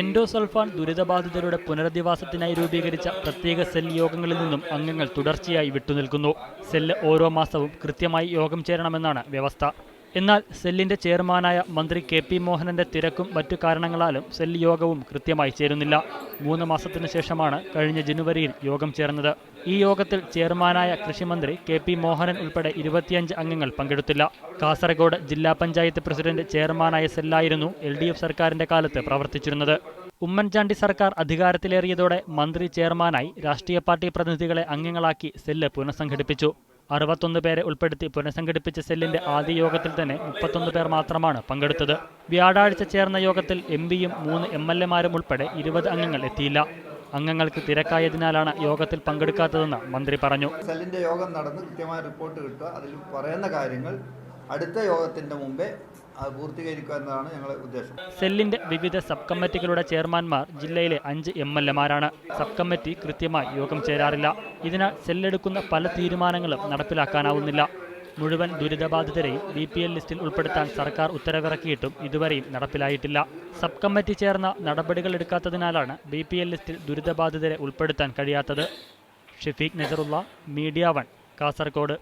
Endosulfan ദുരിതബാധിതരുടെ പുനരധിവാസത്തിനായി രൂപീകരിച്ച പ്രത്യേക cell യോഗങ്ങളിൽ നിന്നും അംഗങ്ങൾ തുടർച്ചയായി വിട്ടുനിൽക്കുന്നു. സെല്ല് ഓരോ മാസവും കൃത്യമായി യോഗം ചേരണമെന്നാണ് വ്യവസ്ഥ. എന്നാൽ സെല്ലിന്റെ ചെയർമാനായ മന്ത്രി KP മോഹനന്റെ തിരക്കും മറ്റു കാരണങ്ങളാലും സെൽ യോഗവും കൃത്യമായി ചേരുന്നില്ല. 3 മാസത്തിനു ശേഷമാണ് കഴിഞ്ഞ ജനുവരിയിൽ യോഗം ചേർന്നത്. ഈ യോഗത്തിൽ ചെയർമാനായ കൃഷിമന്ത്രി KP മോഹനൻ ഉൾപ്പെടെ 25 അംഗങ്ങൾ പങ്കെടുത്തില്ല. കാസർഗോഡ് ജില്ലാ പഞ്ചായത്ത് പ്രസിഡന്റ് ചെയർമാനായ സെല്ലായിരുന്നു LDF സർക്കാരിന്റെ കാലത്ത് പ്രവർത്തിച്ചിരുന്നത്. ഉമ്മൻചാണ്ടി സർക്കാർ അധികാരത്തിലേറിയതോടെ മന്ത്രി ചെയർമാനായി രാഷ്ട്രീയ പാർട്ടി പ്രതിനിധികളെ അംഗങ്ങളാക്കി സെല്ല് പുനഃസംഘടിപ്പിച്ചു. 61 പേരെ ഉൾപ്പെടുത്തി പുനഃസംഘടിപ്പിച്ച സെല്ലിന്റെ ആദ്യ യോഗത്തിൽ തന്നെ 31 പേർ മാത്രമാണ് പങ്കെടുത്തത്. വ്യാഴാഴ്ച ചേർന്ന യോഗത്തിൽ MPയും 3 MLAമാരും ഉൾപ്പെടെ 20 അംഗങ്ങൾ എത്തിയില്ല. അംഗങ്ങൾക്ക് തിരക്കായതിനാലാണ് യോഗത്തിൽ പങ്കെടുക്കാത്തതെന്ന് മന്ത്രി പറഞ്ഞു. സെല്ലിന്റെ യോഗം നടന്ന് കൃത്യമായ റിപ്പോർട്ട് കിട്ടുക, അതിൽ പറയുന്ന കാര്യങ്ങൾ അടുത്ത യോഗത്തിന്റെ മുമ്പേ പൂർത്തീകരിക്കുക എന്നതാണ് ഞങ്ങളുടെ ഉദ്ദേശം. സെല്ലിന്റെ വിവിധ സബ് കമ്മിറ്റികളുടെ ചെയർമാൻമാർ ജില്ലയിലെ 5 MLAമാരാണ്. സബ് കമ്മിറ്റി കൃത്യമായി യോഗം ചേരാറില്ല. ഇതിനാൽ സെല്ലെടുക്കുന്ന പല തീരുമാനങ്ങളും നടപ്പിലാക്കാനാവുന്നില്ല. മുഴുവൻ ദുരിതബാധിതരെയും BPL ലിസ്റ്റിൽ ഉൾപ്പെടുത്താൻ സർക്കാർ ഉത്തരവിറക്കിയിട്ടും ഇതുവരെയും നടപ്പിലായിട്ടില്ല. സബ് കമ്മിറ്റി ചേർന്ന നടപടികൾ എടുക്കാത്തതിനാലാണ് BPL ലിസ്റ്റിൽ ദുരിതബാധിതരെ ഉൾപ്പെടുത്താൻ കഴിയാത്തത്. ഷഫീഖ് നസറുള്ള, മീഡിയ 1, കാസർഗോഡ്.